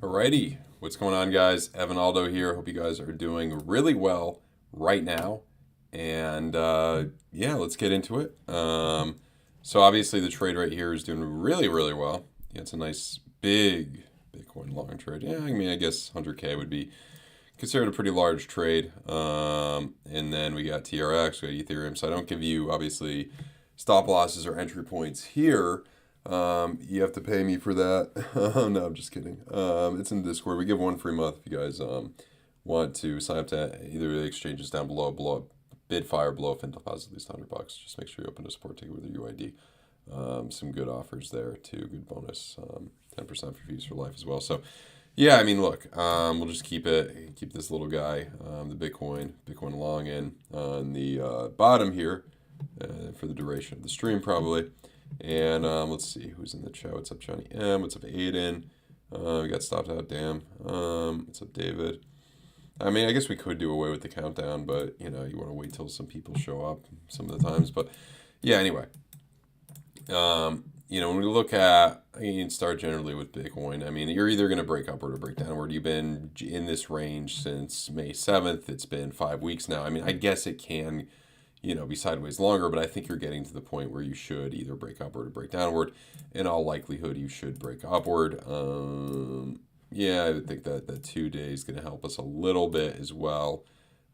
Alrighty, what's going on, guys? Evan Aldo here. Hope you guys are doing really well right now. And yeah, let's get into it. So obviously the trade right here is doing really, really well. Yeah, it's a nice big Bitcoin long trade. Yeah, I mean, I guess 100K would be considered a pretty large trade. And then we got TRX, we got Ethereum. So I don't give you obviously stop losses or entry points here. You have to pay me for that. No, I'm just kidding. It's in Discord. We give one free month if you guys want to sign up to either of the exchanges down below. Blow up BYDFI or BloFin, deposit at least $100. Just make sure you open a support ticket with your UID. Some good offers there too. Good bonus. 10% for fees for life as well. So yeah, I mean, look, we'll just keep this little guy, the Bitcoin long in on the bottom here for the duration of the stream probably. And let's see who's in the chat. What's up, Johnny M? What's up, Aiden? We got stopped out. Damn. What's up, David? I mean, I guess we could do away with the countdown, but you know, you want to wait till some people show up some of the times. But yeah, anyway. You know, when we look at, you can start generally with Bitcoin. I mean, you're either going to break upward or break downward. You've been in this range since May 7th. It's been 5 weeks now. I mean, I guess it can, you know, be sideways longer, but I think you're getting to the point where you should either break upward or break downward. In all likelihood, you should break upward. Yeah, I would think that the 2 days is going to help us a little bit as well.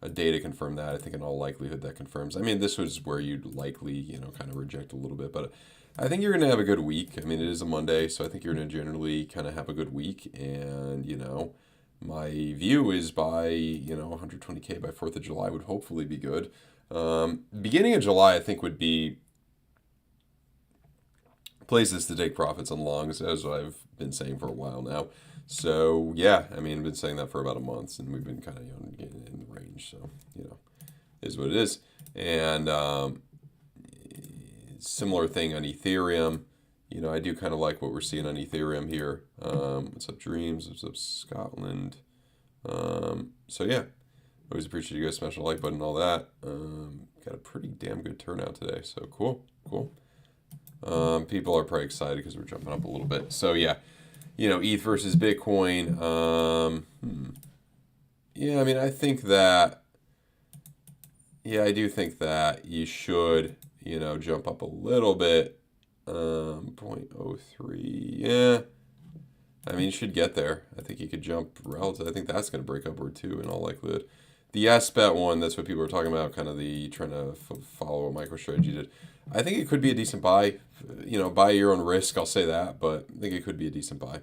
A day to confirm that. I think in all likelihood that confirms. I mean, this was where you'd likely, you know, kind of reject a little bit, but I think you're going to have a good week. I mean, it is a Monday, so I think you're going to generally kind of have a good week. And, you know, my view is by, you know, 120K by 4th of July would hopefully be good. Beginning of July, I think, would be places to take profits on longs, as I've been saying for a while now. So, yeah, I mean, I've been saying that for about a month, and we've been kind of, you know, getting in the range. So, you know, is what it is. And similar thing on Ethereum. You know, I do kind of like what we're seeing on Ethereum here. What's up, Dreams? What's up, Scotland? So, yeah. Always appreciate you guys smashing the like button and all that. Got a pretty damn good turnout today, so cool. People are probably excited because we're jumping up a little bit. So yeah, you know, ETH versus Bitcoin. Yeah, I mean, I think that. Yeah, I do think that you should, you know, jump up a little bit. 0.03. Yeah. I mean, you should get there. I think you could jump relative. I think that's going to break upward too, in all likelihood. The SBET one, that's what people are talking about, kind of the trying to follow what MicroStrategy did. I think it could be a decent buy. You know, buy your own risk, I'll say that, but I think it could be a decent buy.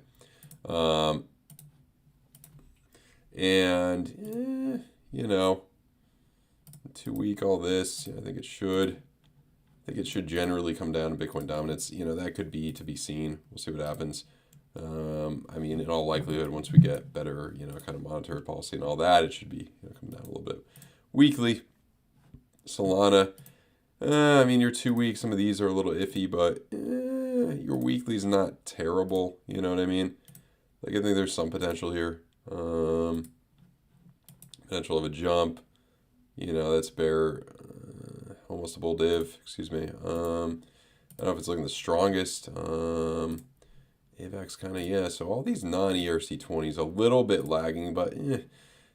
You know, 2 week, all this, I think it should generally come down to Bitcoin dominance. You know, that could be to be seen. We'll see what happens. I mean, in all likelihood, once we get better, you know, kind of monetary policy and all that, it should be, you know, come down a little bit. Weekly, Solana. I mean, your 2 weeks, some of these are a little iffy, but your weekly is not terrible. You know what I mean? Like, I think there's some potential here. Potential of a jump. You know, that's bear, almost a bull div. Excuse me. I don't know if it's looking the strongest. AVAX kind of, yeah. So all these non-ERC20s a little bit lagging, but you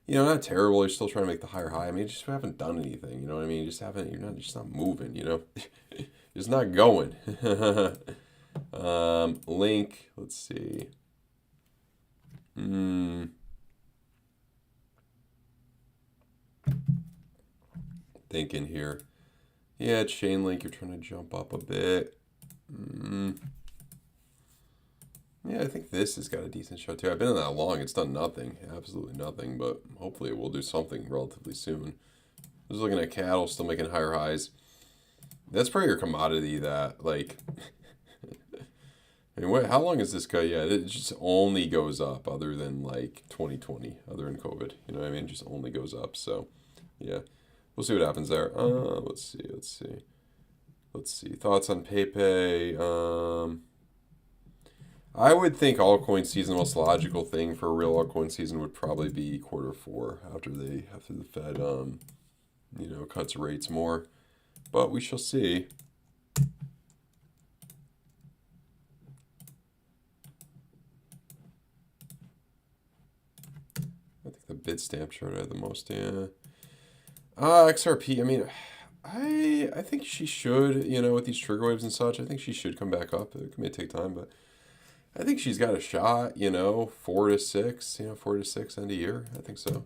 know, not terrible. You're still trying to make the higher high. I mean, you just haven't done anything. You know what I mean? You're just not moving. You know, just not going. Link. Let's see. Thinking here. Yeah, Chainlink. You're trying to jump up a bit. Yeah, I think this has got a decent shot too. I've been in that long. It's done nothing. Absolutely nothing. But hopefully it will do something relatively soon. Just looking at cattle, still making higher highs. That's probably your commodity that, like... I mean, how long is this guy? Yeah, it just only goes up other than, like, 2020. Other than COVID. You know what I mean? It just only goes up. So, yeah. We'll see what happens there. Let's see. Thoughts on PayPay? I would think altcoin season, the most logical thing for a real altcoin season would probably be Q4 after the Fed, you know, cuts rates more. But we shall see. Bitstamp chart I had the most. Yeah. XRP. I mean, I think she should. You know, with these trigger waves and such, I think she should come back up. It may take time, but I think she's got a shot. You know, 4 to 6. You know, 4 to 6 end of year. I think so.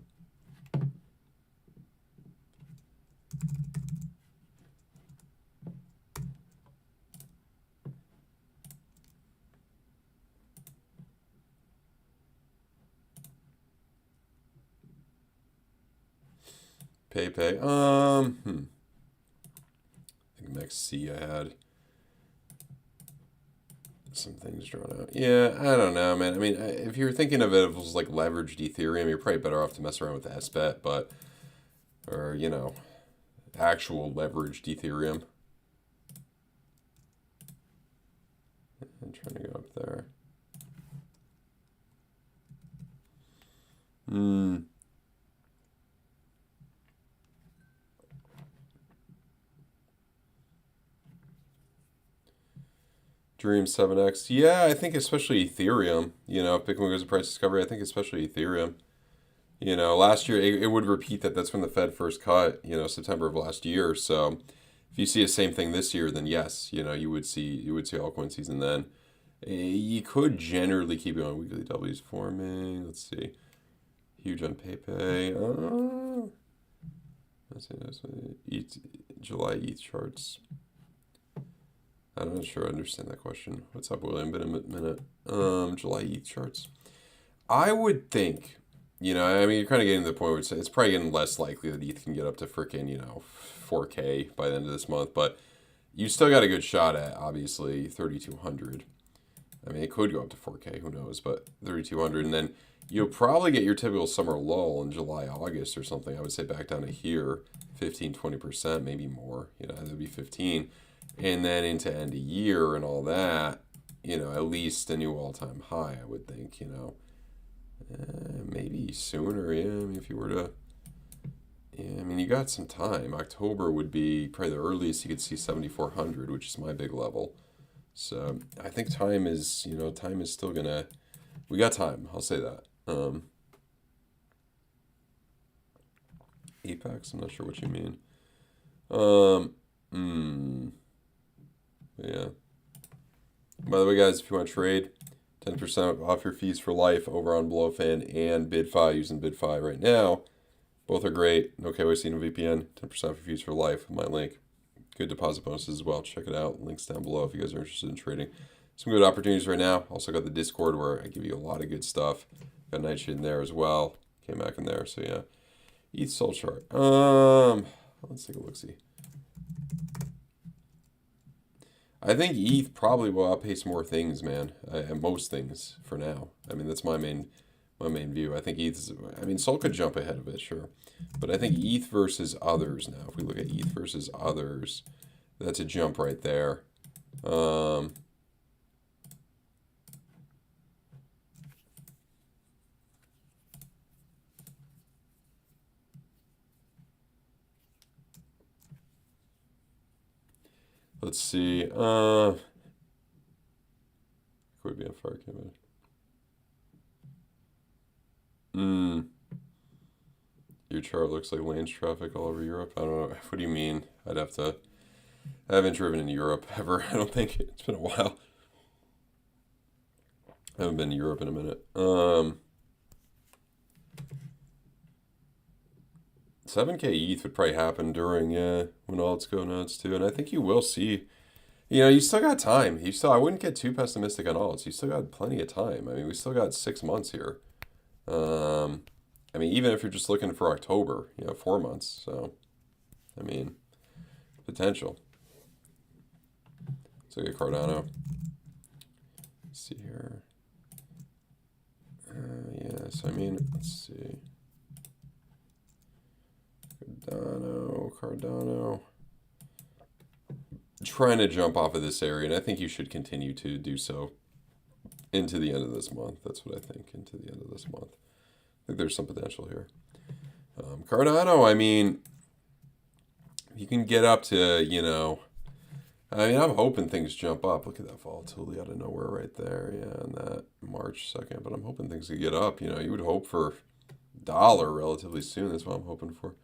PayPay. I think Max C I had some things drawn out. Yeah, I don't know, man. I mean, if you're thinking of it as like leveraged Ethereum, you're probably better off to mess around with SBET, but, or, you know, actual leveraged Ethereum. I'm trying to go up there. Dream 7X. Yeah, I think especially Ethereum. You know, if Bitcoin goes to price discovery, I think especially Ethereum. You know, last year it would repeat that. That's when the Fed first cut, you know, September of last year. So if you see the same thing this year, then yes, you know, you would see altcoin season then. You could generally keep going. Weekly W's forming. Let's see. Huge on PayPay. Let's see. July ETH charts. I'm not sure I understand that question. What's up, William? Been a minute. July ETH charts. I would think, you know, I mean, you're kind of getting to the point where it's probably getting less likely that ETH can get up to freaking, you know, 4K by the end of this month, but you still got a good shot at, obviously, 3,200. I mean, it could go up to 4K, who knows, but 3,200, and then you'll probably get your typical summer lull in July, August or something. I would say back down to here, 15, 20%, maybe more. You know, that would be 15. And then into end of year and all that, you know, at least a new all-time high, I would think, you know. Maybe sooner, yeah. I mean, if you were to, yeah, I mean, you got some time. October would be probably the earliest you could see 7,400, which is my big level. So I think time is, you know, time is still gonna, we got time, I'll say that. Apex, I'm not sure what you mean. Yeah. By the way, guys, if you want to trade, 10% off your fees for life over on BloFin and BidFi, using BidFi right now. Both are great. No KYC, no VPN. 10% off your fees for life. My link. Good deposit bonuses as well. Check it out. Links down below if you guys are interested in trading. Some good opportunities right now. Also got the Discord where I give you a lot of good stuff. Got Nightshade in there as well. Came back in there. So yeah. ETH Soul chart. Let's take a look-see. I think ETH probably will outpace more things, man. Most things for now. I mean, that's my main view. I think ETH is, I mean, Sol could jump ahead of it, sure. But I think ETH versus others now. If we look at ETH versus others, that's a jump right there. Let's see. Could be on fire camera. Your chart looks like lanes traffic all over Europe. I don't know. What do you mean? I haven't driven in Europe ever. I don't think it's been a while. I haven't been to Europe in a minute. 7K ETH would probably happen during, when alts go nuts too. And I think you will see, you know, you still got time. I wouldn't get too pessimistic on alts. You still got plenty of time. I mean, we still got 6 months here. I mean, even if you're just looking for October, you know, 4 months. So, I mean, potential. Let's look at Cardano. Let's see here. Yeah, so I mean, let's see. Cardano. Trying to jump off of this area, and I think you should continue to do so into the end of this month. That's what I think, into the end of this month. I think there's some potential here. Cardano, I mean, you can get up to, you know, I mean, I'm hoping things jump up. Look at that volatility out of nowhere right there. Yeah, on that March 2nd. But I'm hoping things could get up. You know, you would hope for dollar relatively soon. That's what I'm hoping for.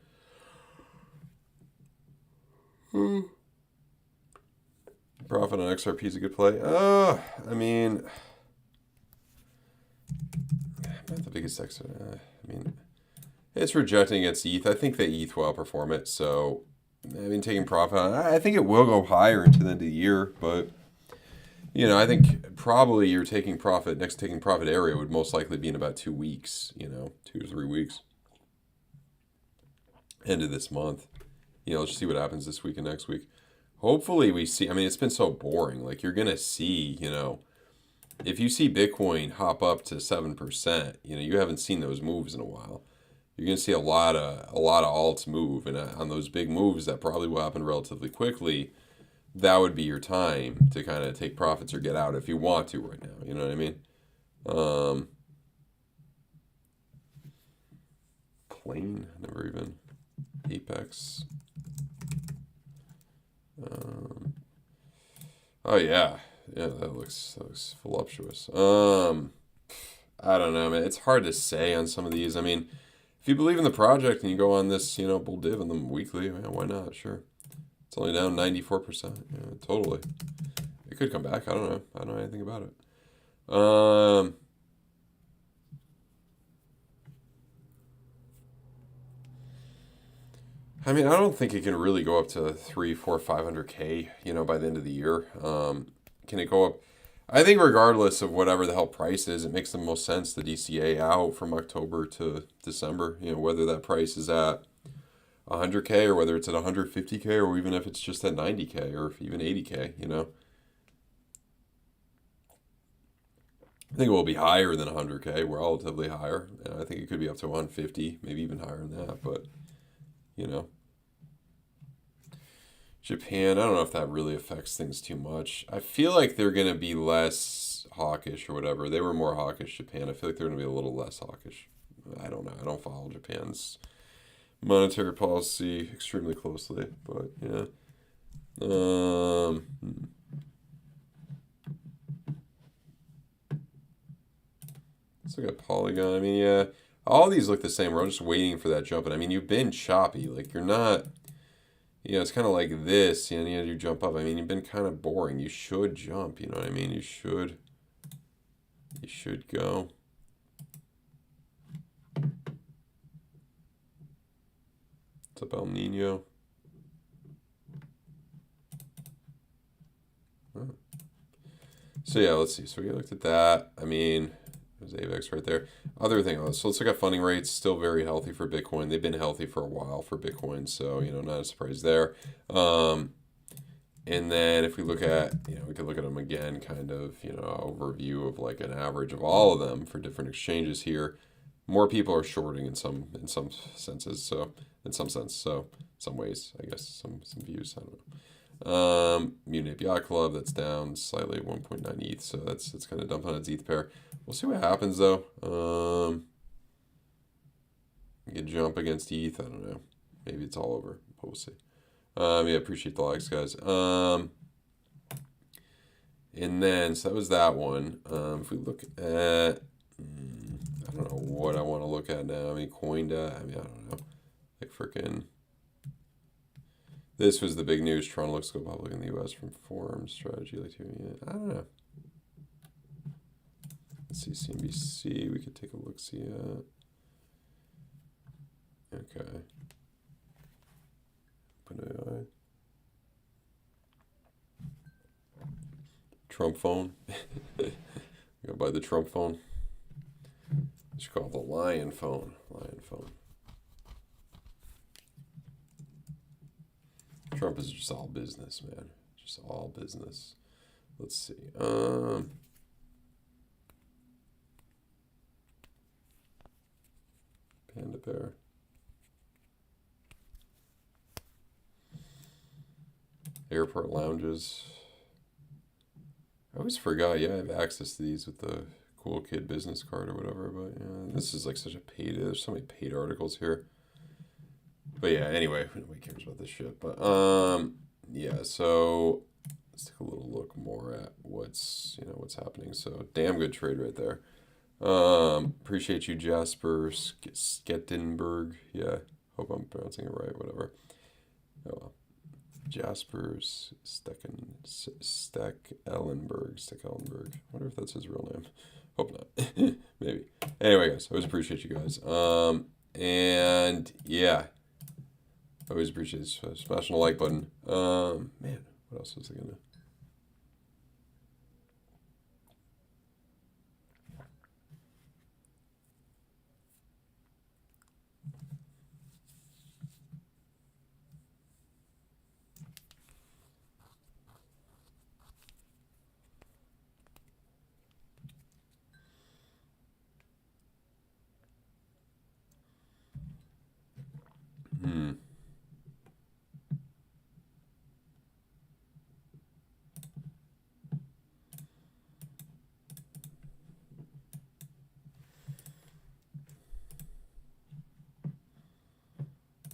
Profit on XRP is a good play. I mean, not the biggest XRP. I mean, it's rejecting its ETH. I think that ETH will outperform it. So, I mean, taking profit on it, I think it will go higher into the end of the year. But, you know, I think probably your taking profit, next taking profit area would most likely be in about 2 weeks, you know, 2 or 3 weeks. End of this month. You know, let's see what happens this week and next week. Hopefully we see, I mean, it's been so boring. Like, you're going to see, you know, if you see Bitcoin hop up to 7%, you know, you haven't seen those moves in a while. You're going to see a lot of alts move. And on those big moves that probably will happen relatively quickly, that would be your time to kind of take profits or get out if you want to right now. You know what I mean? Plane, never even. Apex. Oh yeah, that looks voluptuous. I don't know, man. It's hard to say on some of these. I mean, if you believe in the project and you go on this, you know, bull div in them weekly, man, why not? Sure. It's only down 94%. Yeah, totally. It could come back. I don't know. I don't know anything about it. I mean, I don't think it can really go up to 3, 4, 500K, you know, by the end of the year. Can it go up? I think regardless of whatever the hell price is, it makes the most sense, the DCA out from October to December, you know, whether that price is at 100K or whether it's at 150K or even if it's just at 90K or even 80K, you know. I think it will be higher than 100K, relatively higher. And I think it could be up to 150, maybe even higher than that, but, you know. Japan, I don't know if that really affects things too much. I feel like they're going to be less hawkish or whatever. They were more hawkish, Japan. I feel like they're going to be a little less hawkish. I don't know. I don't follow Japan's monetary policy extremely closely, but yeah. Let's look at Polygon. I mean, yeah, all these look the same. We're just waiting for that jump. And I mean, you've been choppy. Like, you're not... You know, it's kind of like this, you know, you jump up. I mean, you've been kind of boring. You should jump, you know what I mean? You should go. What's up, El Nino? Oh. So, yeah, let's see. So, we looked at that. I mean, there's AVAX right there. Other thing, so let's look at funding rates. Still very healthy for Bitcoin. They've been healthy for a while for Bitcoin, so, you know, not a surprise there. And then if we look at, you know, we could look at them again, kind of, you know, overview of like an average of all of them for different exchanges here. More people are shorting in some senses, so some ways, I guess, some views, I don't know. Munich Yacht Club, that's down slightly at 1.9 ETH, so that's kind of dumped on its ETH pair. We'll see what happens though. You could jump against ETH, I don't know. Maybe it's all over, but we'll see. Yeah, appreciate the likes, guys. And then, so that was that one. If we look at, I don't know what I want to look at now. I mean, Coinda, I mean, I don't know. Like freaking, this was the big news. Tron looks to go public in the U.S. from Forum Strategy. Like, I don't know. Let's see, CNBC, we could take a look, see it. Okay. OpenAI. Trump phone. Go buy the Trump phone. It's called the Lion phone. Lion phone. Trump is just all business, man. Just all business. Let's see. Panda Bear. Airport lounges. I always forgot, yeah, I have access to these with the cool kid business card or whatever, but yeah, this is like such a paid, there's so many paid articles here. But yeah, anyway, nobody cares about this shit. But yeah, so let's take a little look more at what's happening. So damn good trade right there. Appreciate you, Jasper Skettenberg. Yeah, hope I'm pronouncing it right. Whatever. Oh well. Jasper Steckellenberg. I wonder if that's his real name. Hope not. Maybe. Anyway, guys, always appreciate you guys. And yeah, always appreciate smashing the like button. Man, what else was I gonna?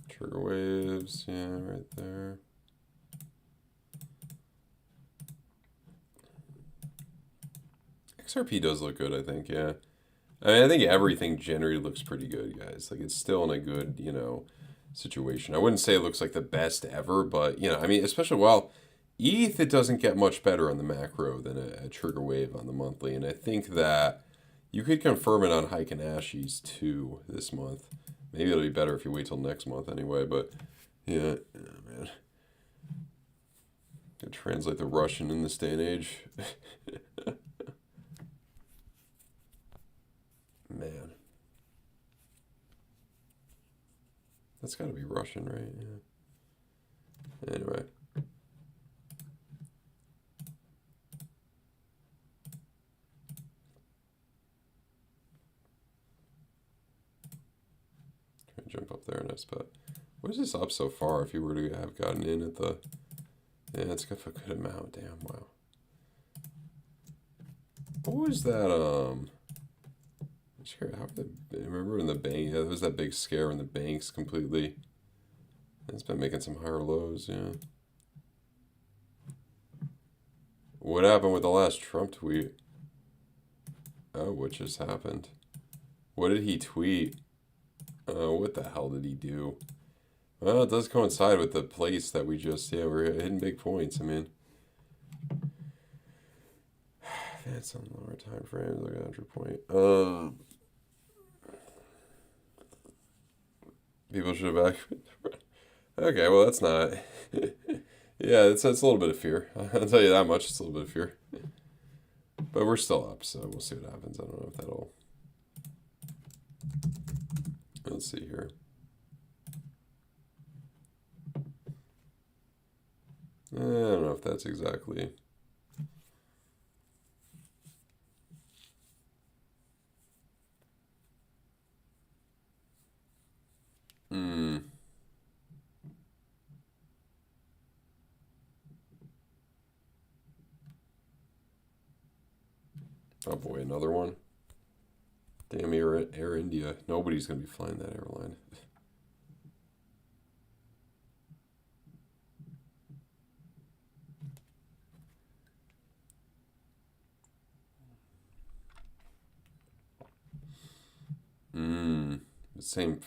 Trigger waves, yeah, right there. XRP does look good, I think, yeah. I mean, I think everything generally looks pretty good, guys. Like, it's still in a good, situation. I wouldn't say it looks like the best ever, but, I mean, especially, well, ETH, it doesn't get much better on the macro than a trigger wave on the monthly. And I think that you could confirm it on Hike and Ashies, too, this month. Maybe it'll be better if you wait till next month anyway, but, yeah, man. Could translate the Russian in this day and age. Man. That's got to be Russian, right? Yeah. Anyway. Try to jump up there, nice bet. What is this up so far if you were to have gotten in at the... Yeah, it's got a good amount. Damn, wow. What was that, remember in the bank, there was that big scare in the banks completely. It's been making some higher lows, yeah. What happened with the last Trump tweet? Oh, what just happened? What did he tweet? What the hell did he do? Well, it does coincide with the place that we just, we're hitting big points. I mean, that's on lower time frames, like 100 point. People should have acted. Okay, well, that's not. Yeah, it's a little bit of fear. I'll tell you that much. It's a little bit of fear. But we're still up, so we'll see what happens. I don't know if that'll... Let's see here. I don't know if that's exactly... Oh boy, another one. Damn, Air India. Nobody's going to be flying that airline. Same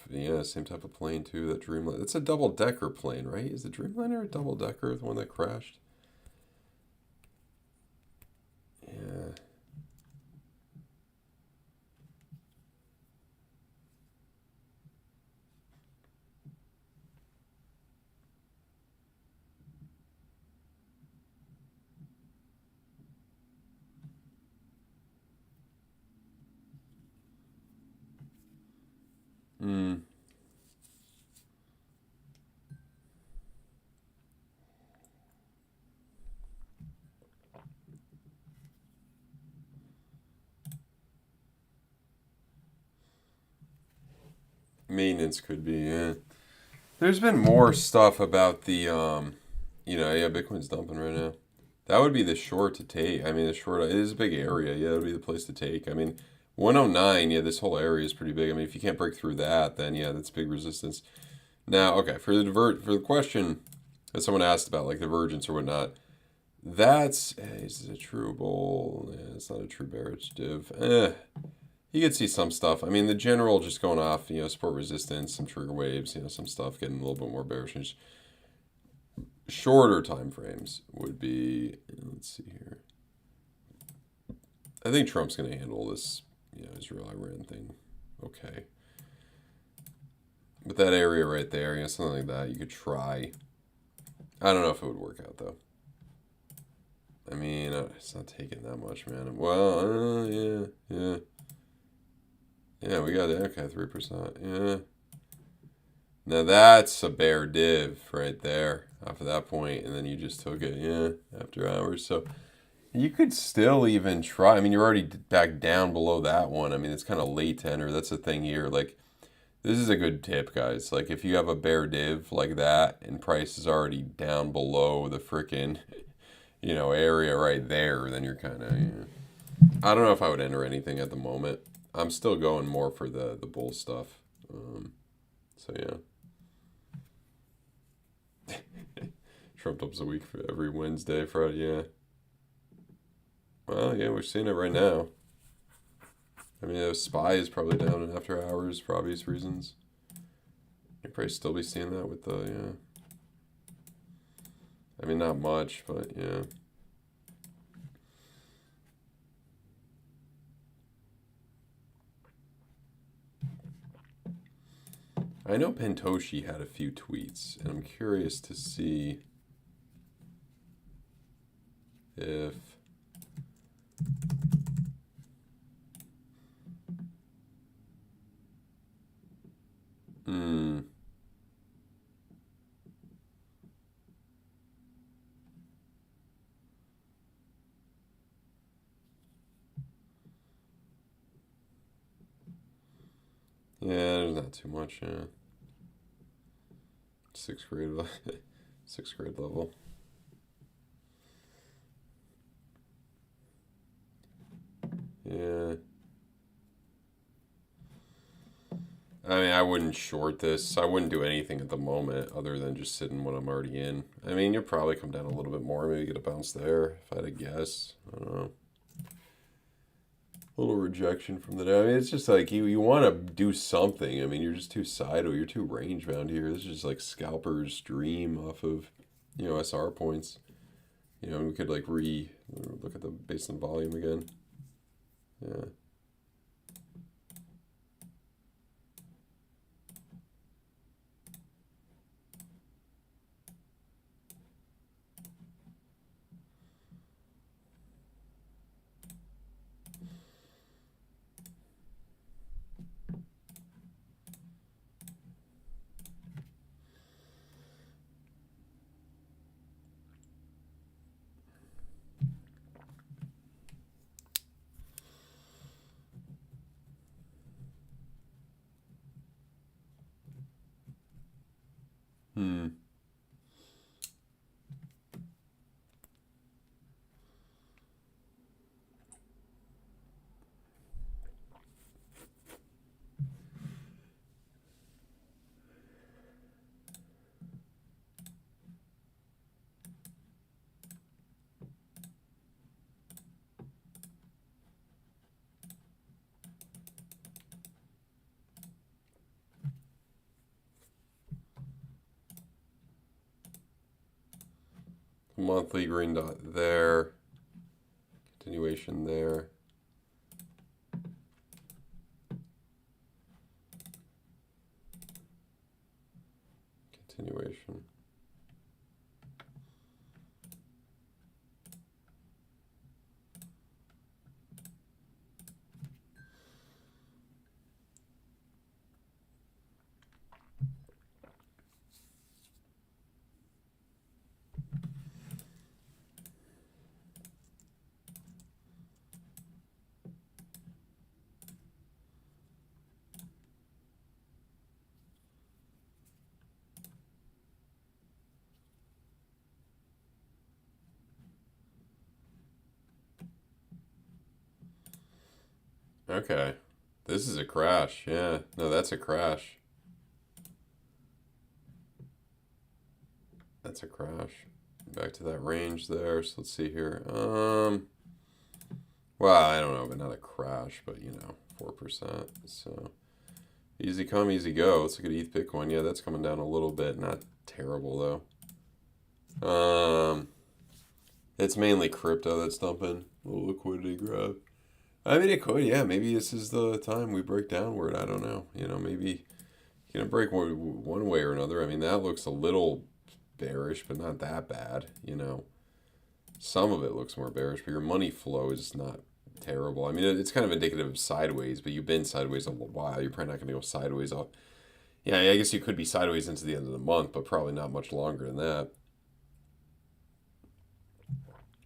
type of plane too, that Dreamliner. It's a double-decker plane, right? Is the Dreamliner a double-decker, the one that crashed? Yeah. Maintenance could be, yeah. There's been more stuff about the, Bitcoin's dumping right now. That would be the short to take. I mean, it is a big area. Yeah, it would be the place to take. I mean, 109, yeah, this whole area is pretty big. I mean, if you can't break through that, then yeah, that's big resistance. Now, okay, for the question that someone asked about, like divergence or whatnot, is it a true bull? Yeah, it's not a true bearish div. you could see some stuff. I mean, the general just going off, support resistance, some trigger waves, some stuff getting a little bit more bearish. Shorter time frames would be, let's see here. I think Trump's going to handle this, Israel-Iran thing okay. But that area right there, something like that, you could try. I don't know if it would work out, though. I mean, it's not taking that much, man. Well, yeah. Yeah, we got it. Okay, 3%. Yeah. Now that's a bear div right there off of that point, and then you just took it, after hours. So you could still even try. I mean, you're already back down below that one. I mean, it's kind of late to enter. That's the thing here. Like, this is a good tip, guys. Like, if you have a bear div like that and price is already down below the frickin', area right there, then you're kind of, I don't know if I would enter anything at the moment. I'm still going more for the bull stuff. So, yeah. Trump ups a week for every Wednesday, Friday, yeah. Well, yeah, we're seeing it right now. I mean, the SPY is probably down in after hours for obvious reasons. You'll probably still be seeing that with the, yeah. I mean, not much, but yeah. I know Pentoshi had a few tweets, and I'm curious to see if yeah, there's not too much, yeah. Sixth grade level. Yeah. I mean, I wouldn't short this. I wouldn't do anything at the moment other than just sitting when I'm already in. I mean, you'll probably come down a little bit more. Maybe get a bounce there, if I had to guess. I don't know. A little rejection from the day. I mean, it's just like you want to do something. I mean, you're just too sideways. You're too range bound here. This is just like scalper's dream off of, SR points. We could like look at the baseline volume again. Yeah. Monthly green dot there. Continuation there. Continuation. Okay. This is a crash. Yeah. No, that's a crash. That's a crash. Back to that range there. So let's see here. Well, I don't know, but not a crash, but 4%. So easy come, easy go. Let's look at ETH Bitcoin. Yeah, that's coming down a little bit. Not terrible though. It's mainly crypto that's dumping. A little liquidity grab. I mean, it could, yeah. Maybe this is the time we break downward. I don't know. You know, maybe you're gonna break one way or another. I mean, that looks a little bearish, but not that bad. You know, some of it looks more bearish, but your money flow is not terrible. I mean, it's kind of indicative of sideways, but you've been sideways a while. You're probably not going to go sideways up. Yeah, I guess you could be sideways into the end of the month, but probably not much longer than that.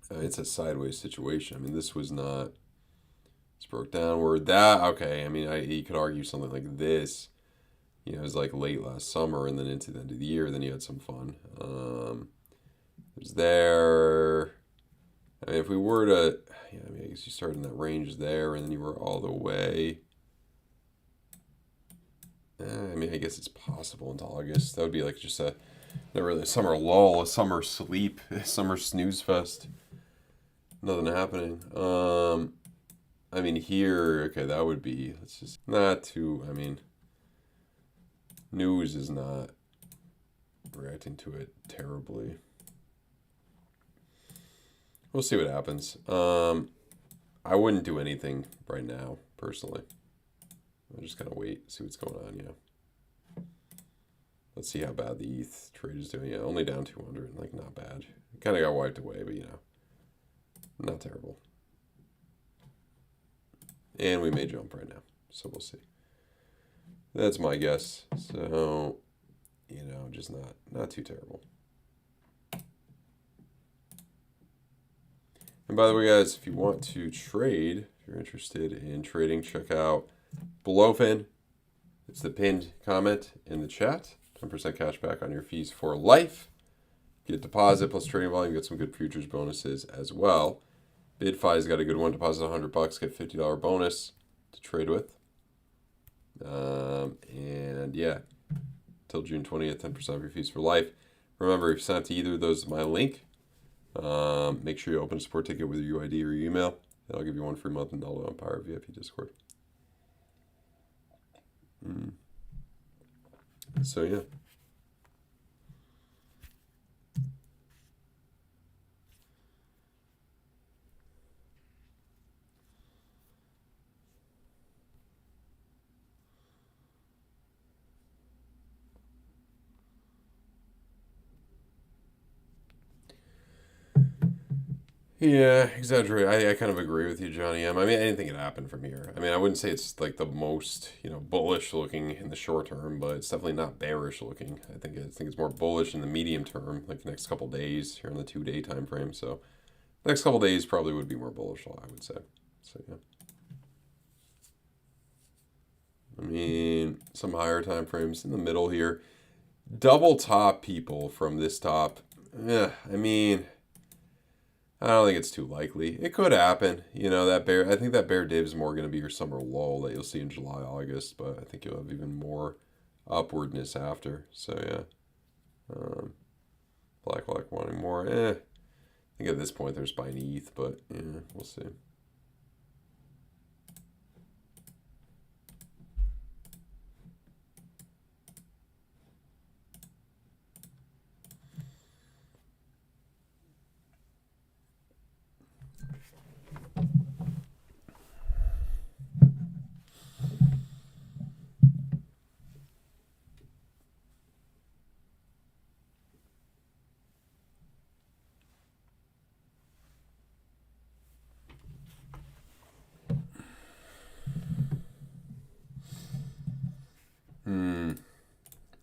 It's a sideways situation. I mean, this was not. It's broke downward. That okay. I mean, you could argue something like this. You know, it was like late last summer, and then into the end of the year. Then you had some fun. It was there. I mean, if we were to, yeah, I mean, I guess you started in that range there, and then you were all the way. I mean, I guess it's possible into August. That would be like just not really a summer lull, a summer sleep, a summer snooze fest. Nothing happening. I mean, here, okay, that would be, it's just not too, I mean, news is not reacting to it terribly. We'll see what happens. I wouldn't do anything right now, personally. I'm just gonna wait, see what's going on, yeah. Let's see how bad the ETH trade is doing. Yeah, only down 200, like not bad. Kind of got wiped away, but you know, not terrible. And we may jump right now, so we'll see. That's my guess. So, you know, just not too terrible. And by the way, guys, if you want to trade, if you're interested in trading, check out BloFin. It's the pinned comment in the chat. 10% cash back on your fees for life. Get deposit plus trading volume. Get some good futures bonuses as well. BYDFI's got a good one. Deposit $100, get $50 bonus to trade with. And yeah, till June 20th, 10% of your fees for life. Remember, if you sign up to either of those, my link. Make sure you open a support ticket with your UID or your email. And I'll give you one free month in Aldo Empire VIP Discord. So yeah. Yeah, exaggerate. I kind of agree with you, Johnny M. I mean, anything could happen from here. I mean, I wouldn't say it's like the most, you know, bullish looking in the short term, but it's definitely not bearish looking. I think it's more bullish in the medium term, like the next couple days here on the 2-day time frame. So, next couple days probably would be more bullish, I would say. So yeah. I mean, some higher time frames in the middle here. Double top people from this top. Yeah, I mean, I don't think it's too likely. It could happen. You know, I think that bear div is more going to be your summer lull that you'll see in July, August, but I think you'll have even more upwardness after. So, yeah. Black wanting more. I think at this point there's buying ETH, but yeah, we'll see.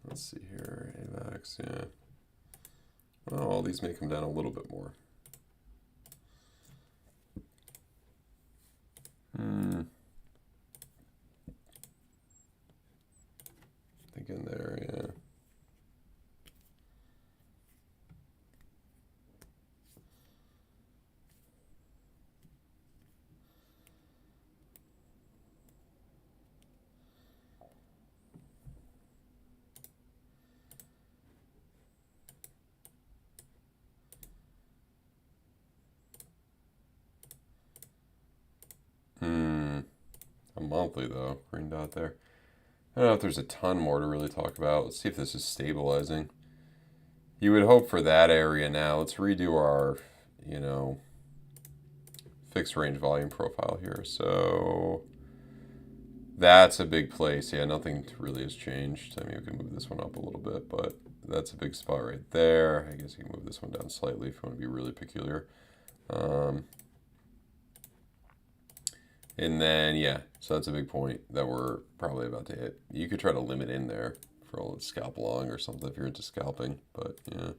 Let's see here. AVAX, yeah. Well, all these may come down a little bit more. I think in there, yeah. A monthly though. Green dot there. I don't know if there's a ton more to really talk about. Let's see if this is stabilizing. You would hope for that area now. Let's redo our, you know, fixed range volume profile here. So that's a big place. Yeah, nothing really has changed. I mean, we can move this one up a little bit, but that's a big spot right there. I guess you can move this one down slightly if you want to be really peculiar. And then, yeah, so that's a big point that we're probably about to hit. You could try to limit in there for a scalp long or something if you're into scalping, but yeah.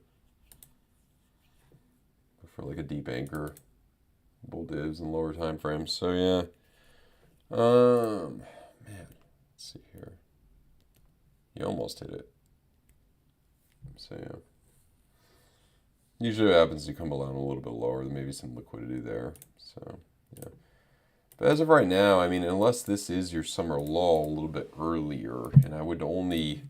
For like a deep anchor, bull divs and lower time frames. So yeah. Man, let's see here. You almost hit it. So yeah. Usually what happens is you come down a little bit lower, maybe some liquidity there. So yeah. But as of right now, I mean, unless this is your summer lull a little bit earlier, and I would only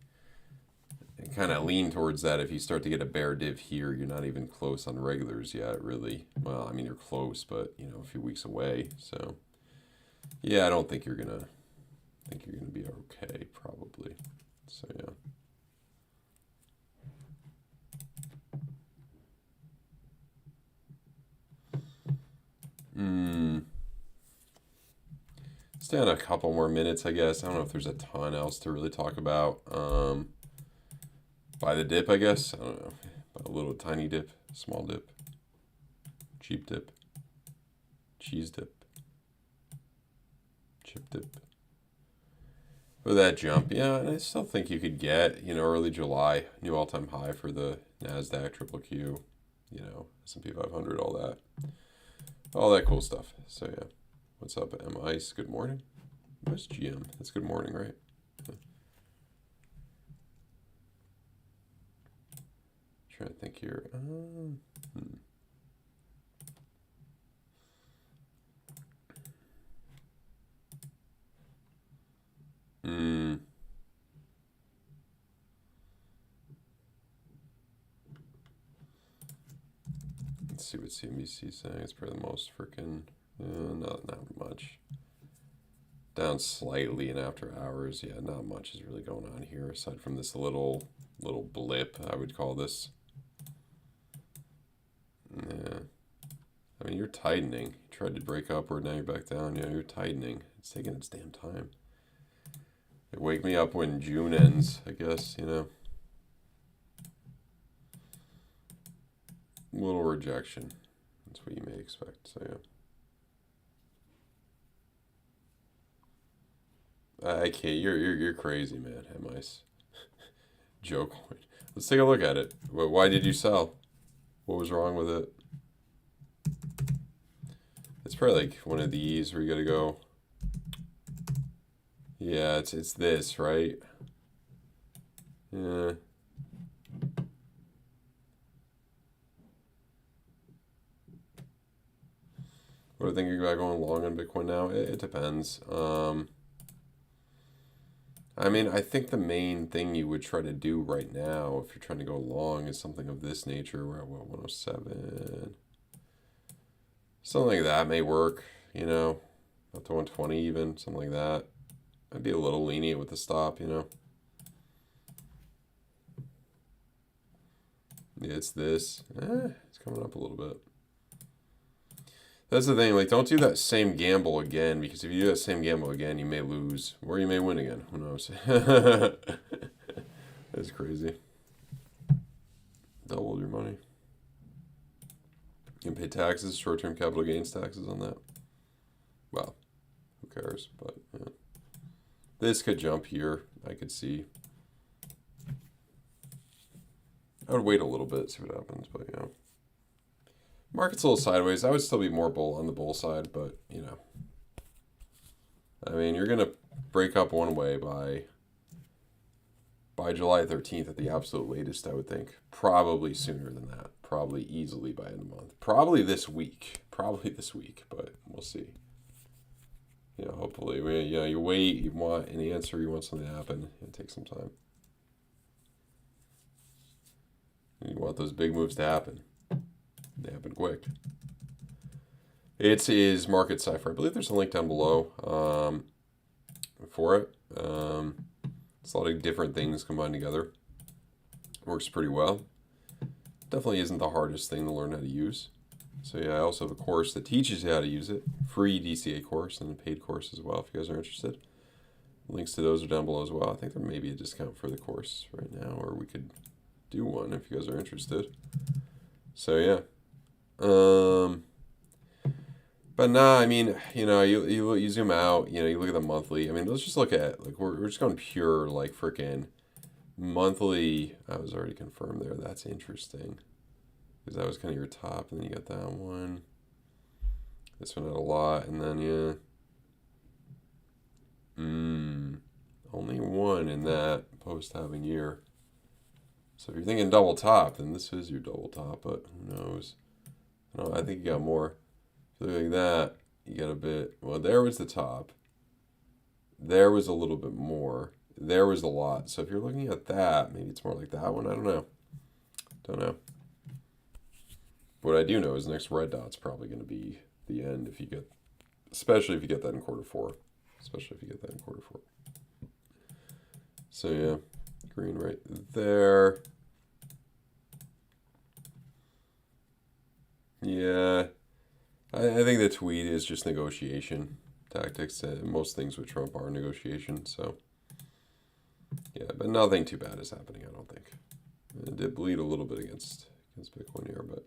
kind of lean towards that if you start to get a bear div here. You're not even close on regulars yet, really. Well, I mean, you're close, but, you know, a few weeks away. So, yeah, I don't think you're gonna be okay, probably. So, yeah. Stay on a couple more minutes, I guess. I don't know if there's a ton else to really talk about. Buy the dip, I guess. I don't know. A little tiny dip, small dip, cheap dip, cheese dip, chip dip. With that jump, yeah, and I still think you could get, you know, early July, new all-time high for the NASDAQ, triple Q, you know, S&P 500, all that cool stuff. So yeah. What's up, M-Ice? Good morning. Where's GM? It's good morning, right? Trying to think here. Let's see what CNBC is saying. It's probably the most freaking, not much. Down slightly in after hours. Yeah, not much is really going on here aside from this little blip, I would call this. Yeah. I mean, you're tightening. You tried to break upward, now you're back down. Yeah, you're tightening. It's taking its damn time. Wake me up when June ends, I guess, you know. Little rejection. That's what you may expect, so yeah. I can't. You're crazy, man. M-Ice. Joe coin. Let's take a look at it. Why did you sell? What was wrong with it? It's probably like one of these where you gotta go. Yeah, it's this, right? Yeah. What do you think about going long on Bitcoin now? It depends. I mean, I think the main thing you would try to do right now, if you're trying to go long, is something of this nature. We're at what, 107. Something like that may work, you know, up to 120 even, something like that. I'd be a little lenient with the stop, you know. Yeah, it's this. It's coming up a little bit. That's the thing, like, don't do that same gamble again, because if you do that same gamble again, you may lose, or you may win again. Who knows? That's crazy. Double your money. You can pay taxes, short-term capital gains taxes on that. Well, who cares? But yeah. This could jump here, I could see. I would wait a little bit, see what happens, but yeah. Market's a little sideways. I would still be more bull on the bull side, but, you know. I mean, you're going to break up one way by July 13th at the absolute latest, I would think. Probably sooner than that. Probably easily by end of month. Probably this week, but we'll see. You know, hopefully. You know, you wait, you want an answer, you want something to happen. It takes some time. You want those big moves to happen. They happen quick. It is Market Cipher. I believe there's a link down below. for it. It's a lot of different things combined together. Works pretty well. Definitely isn't the hardest thing to learn how to use. So yeah, I also have a course that teaches you how to use it. Free DCA course and a paid course as well if you guys are interested. Links to those are down below as well. I think there may be a discount for the course right now, or we could do one if you guys are interested. So yeah. But nah, I mean, you know, you zoom out, you know, you look at the monthly. I mean, let's just look at, like, we're just going pure, like, freaking monthly. I was already confirmed there. That's interesting. Because that was kind of your top, and then you got that one. This one had a lot, and then, yeah. Only one in that post-halving year. So if you're thinking double top, then this is your double top, but who knows? No, I think you got more. If you look like that, you got a bit. Well, there was the top. There was a little bit more. There was a lot. So if you're looking at that, maybe it's more like that one. I don't know. Don't know. What I do know is the next red dot's probably going to be the end if you get, especially if you get that in quarter four. Especially if you get that in quarter four. So yeah, green right there. Yeah, I think the tweet is just negotiation tactics. Most things with Trump are negotiation. So yeah, but nothing too bad is happening, I don't think. It did bleed a little bit against Bitcoin here, but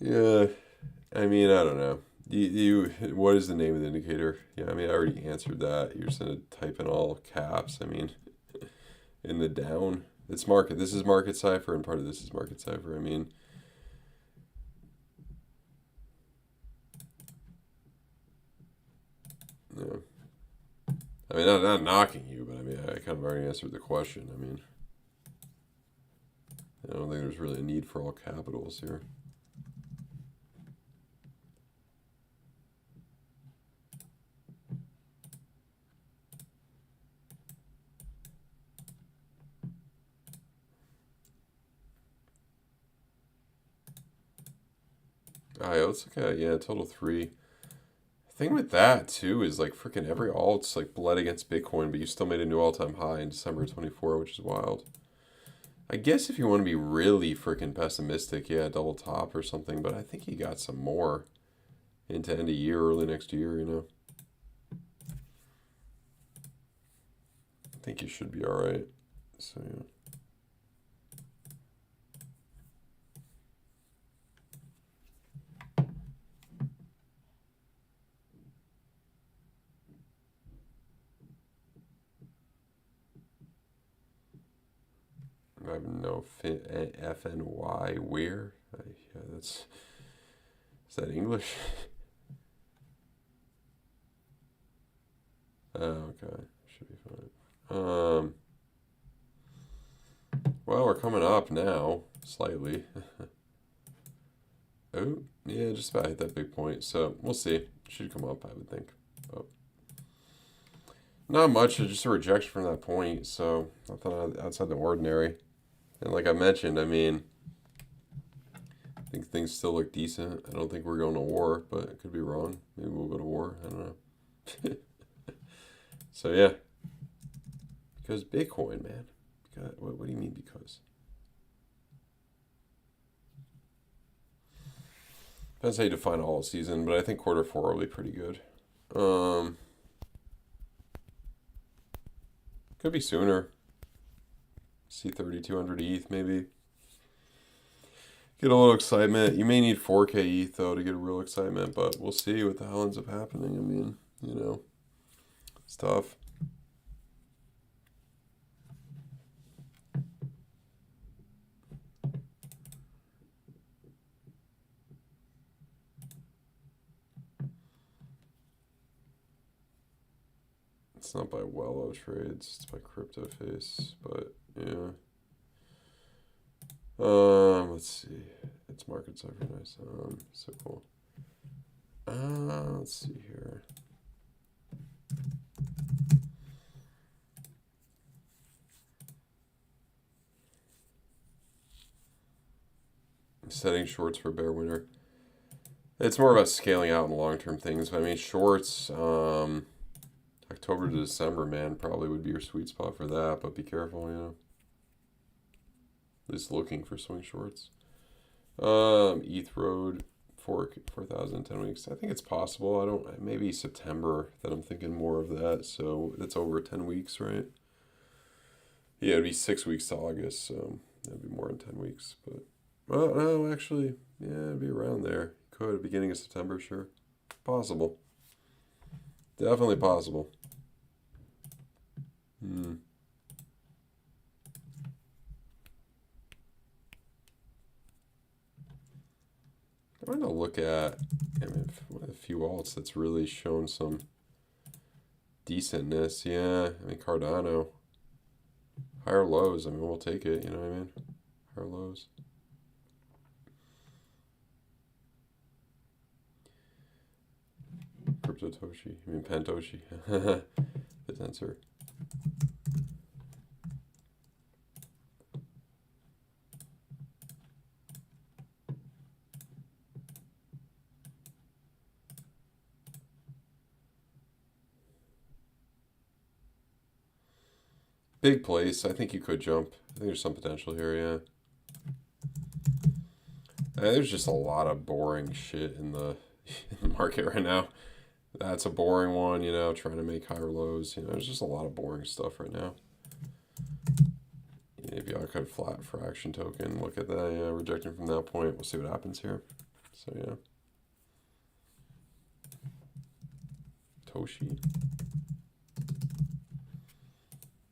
yeah, I mean, I don't know. What is the name of the indicator? Yeah, I mean, I already answered that. You're just gonna type in all caps. I mean, in the down, it's market. This is Market Cipher, and part of this is Market Cipher. I mean, yeah. I mean, not knocking you, but I mean, I kind of already answered the question. I mean, I don't think there's really a need for all capitals here. Oh, let's look at, yeah, total 3. The thing with that, too, is like freaking every alt's like bled against Bitcoin, but you still made a new all-time high in December 24, which is wild. I guess if you want to be really freaking pessimistic, yeah, double top or something, but I think you got some more into end of year, early next year, you know. I think you should be all right. So, yeah. I have no FNY where. Yeah, is that English? Oh, okay, should be fine. Well, we're coming up now slightly. Oh, yeah, just about hit that big point. So we'll see. Should come up, I would think. But not much. Just a rejection from that point. So nothing outside the ordinary. And like I mentioned, I mean, I think things still look decent. I don't think we're going to war, but it could be wrong. Maybe we'll go to war. I don't know. So yeah, because Bitcoin, man. God, what do you mean because? Depends how you define all season, but I think quarter 4 will be pretty good. Could be sooner. See 3,200 ETH maybe. Get a little excitement. You may need 4K ETH though to get a real excitement, but we'll see what the hell ends up happening. I mean, you know, it's tough. It's not by Wello Trades, it's by CryptoFace, but yeah. Let's see. It's Market Cipher, nice. So cool. Let's see here. Setting shorts for bear winner. It's more about scaling out in long-term things. But I mean, shorts, October to December, man, probably would be your sweet spot for that. But be careful, you know. Just looking for swing shorts. ETH Road, 4,000, 10 weeks. I think it's possible. Maybe September that I'm thinking more of that. So it's over 10 weeks, right? Yeah, it'd be 6 weeks to August, so that'd be more than 10 weeks. But, well, no, actually, yeah, it'd be around there. Could, beginning of September, sure. Possible. Definitely possible. I'm going to look at, I mean, one of the few alts that's really shown some decentness. Yeah, I mean, Cardano. Higher lows, I mean, we'll take it, you know what I mean? Higher lows. Cryptotoshi, I mean Pantoshi. The tensor. Big place. I think you could jump. I think there's some potential here, yeah. There's just a lot of boring shit in the market right now. That's a boring one, you know, trying to make higher lows. You know, there's just a lot of boring stuff right now. Maybe I could flat fraction token. Look at that, yeah, rejecting from that point. We'll see what happens here. So, yeah. Toshi.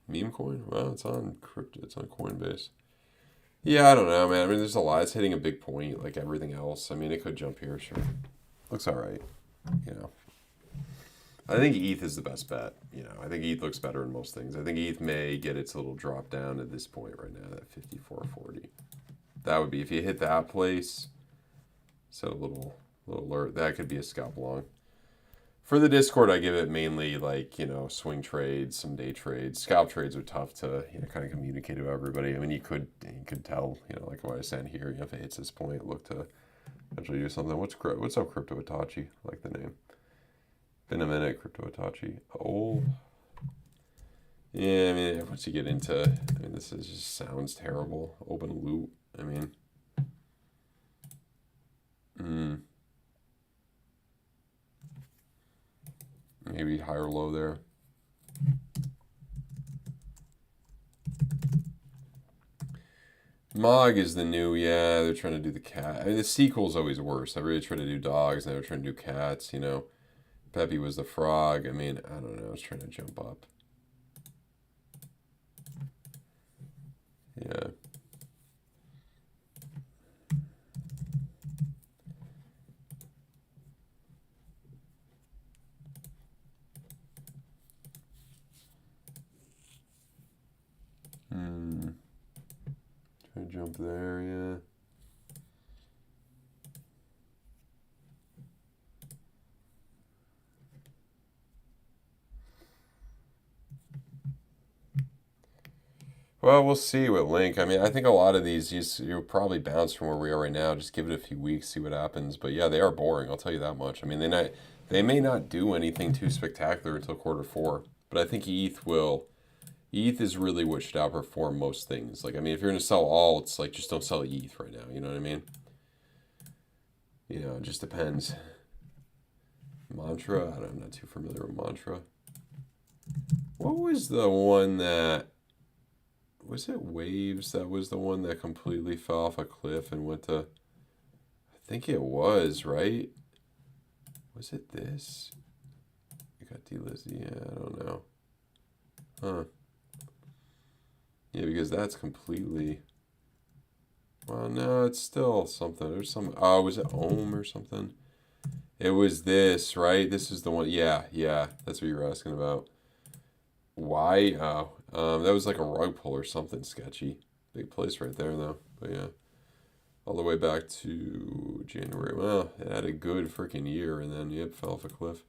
Meme coin? Well, it's on crypto. It's on Coinbase. Yeah, I don't know, man. I mean, there's a lot. It's hitting a big point, like everything else. I mean, it could jump here, sure. Looks all right. You know, I think ETH is the best bet. You know, I think ETH looks better in most things. I think ETH may get its little drop down at this point right now, that 54.40. That would be if you hit that place. So a little alert. That could be a scalp long. For the Discord, I give it mainly like, you know, swing trades, some day trades. Scalp trades are tough to, you know, kind of communicate to everybody. I mean, you could tell, you know, like what I said here, you know, if it hits this point, look to eventually do something. What's up, Crypto Itachi? I like the name. Been a minute, Crypto Itachi. Oh. Yeah, I mean, once you get into, I mean, this just sounds terrible. Open loop. I mean, maybe higher low there. Mog is the new, yeah, they're trying to do the cat. I mean, the sequel's always worse. I really try to do dogs, now they're trying to do cats, you know. Peppy was the frog. I mean, I don't know, I was trying to jump up. Yeah. Try to jump there, yeah. Well, we'll see with Link. I mean, I think a lot of these, you'll probably bounce from where we are right now. Just give it a few weeks, see what happens. But yeah, they are boring, I'll tell you that much. I mean, they may not do anything too spectacular until Q4. But I think ETH is really what should outperform most things. Like, I mean, if you're going to sell alts, like, just don't sell ETH right now. You know what I mean? You know, it just depends. Mantra? I'm not too familiar with Mantra. What was the one that... Was it Waves that was the one that completely fell off a cliff and went to... I think it was, right? Was it this? You got delisted? Yeah, I don't know. Huh. Yeah, because that's completely... Well, no, it's still something. There's some... Oh, was it Ohm or something? It was this, right? This is the one. Yeah, that's what you were asking about. Why? Oh, that was like a rug pull or something sketchy. Big place right there, though. But yeah, all the way back to January. Well, it had a good freaking year, and then, yep, fell off a cliff.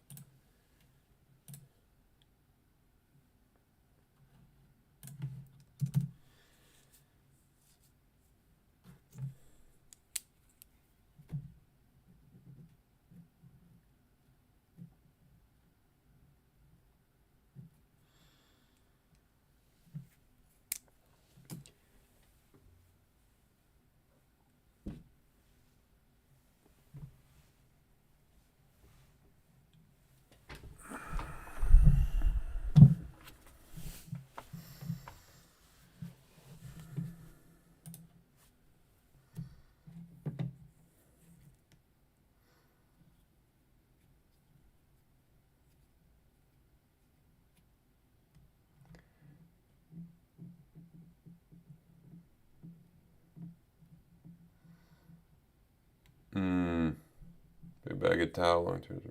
Big bag of towel, long term.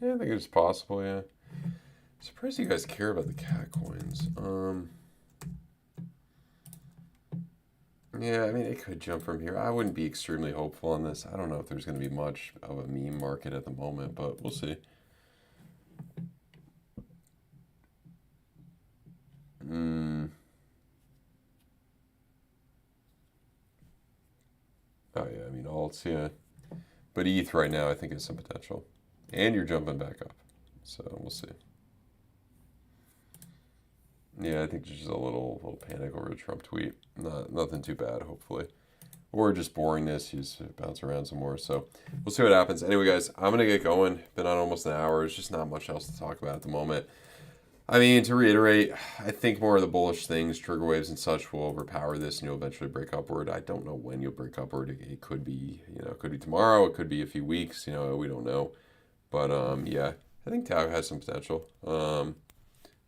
Yeah, I think it's possible, yeah. Surprised you guys care about the cat coins. Yeah, I mean, it could jump from here. I wouldn't be extremely hopeful on this. I don't know if there's going to be much of a meme market at the moment, but we'll see. Oh, yeah, I mean, alts, yeah. But ETH right now, I think, has some potential. And you're jumping back up. So we'll see. Yeah, I think there's just a little panic over a Trump tweet. Nothing too bad, hopefully. Or just boringness. You just bounce around some more. So we'll see what happens. Anyway, guys, I'm going to get going. Been on almost an hour. There's just not much else to talk about at the moment. I mean, to reiterate, I think more of the bullish things, trigger waves and such, will overpower this, and you'll eventually break upward. I don't know when you'll break upward. It could be, it could be tomorrow. It could be a few weeks. We don't know. But yeah, I think Tau has some potential.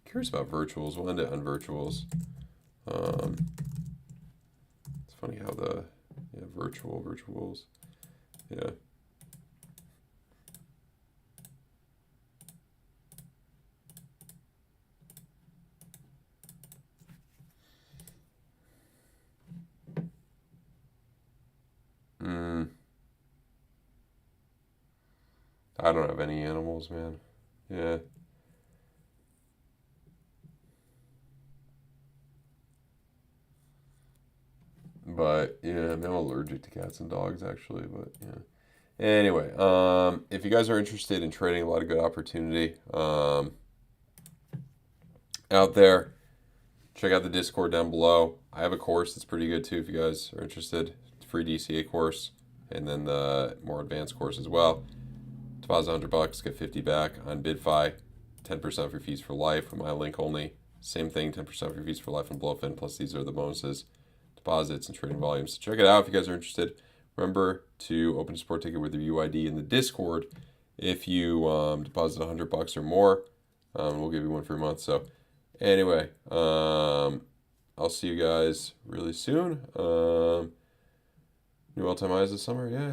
Curious about virtuals. We'll end it on virtuals. It's funny how the virtuals. Yeah. I don't have any animals, man. Yeah. But yeah, I'm allergic to cats and dogs actually, but yeah. Anyway, if you guys are interested in trading, a lot of good opportunity out there. Check out the Discord down below. I have a course that's pretty good too if you guys are interested. It's a free DCA course, and then the more advanced course as well. Deposit $100, get 50 back on BYDFI. 10% for fees for life with my link only. Same thing, 10% for fees for life on BloFin. Plus these are the bonuses, deposits, and trading volumes. So check it out if you guys are interested. Remember to open a support ticket with your UID in the Discord if you deposit $100 or more. We'll give you one for a month. So anyway, I'll see you guys really soon. New all-time highs this summer, yeah.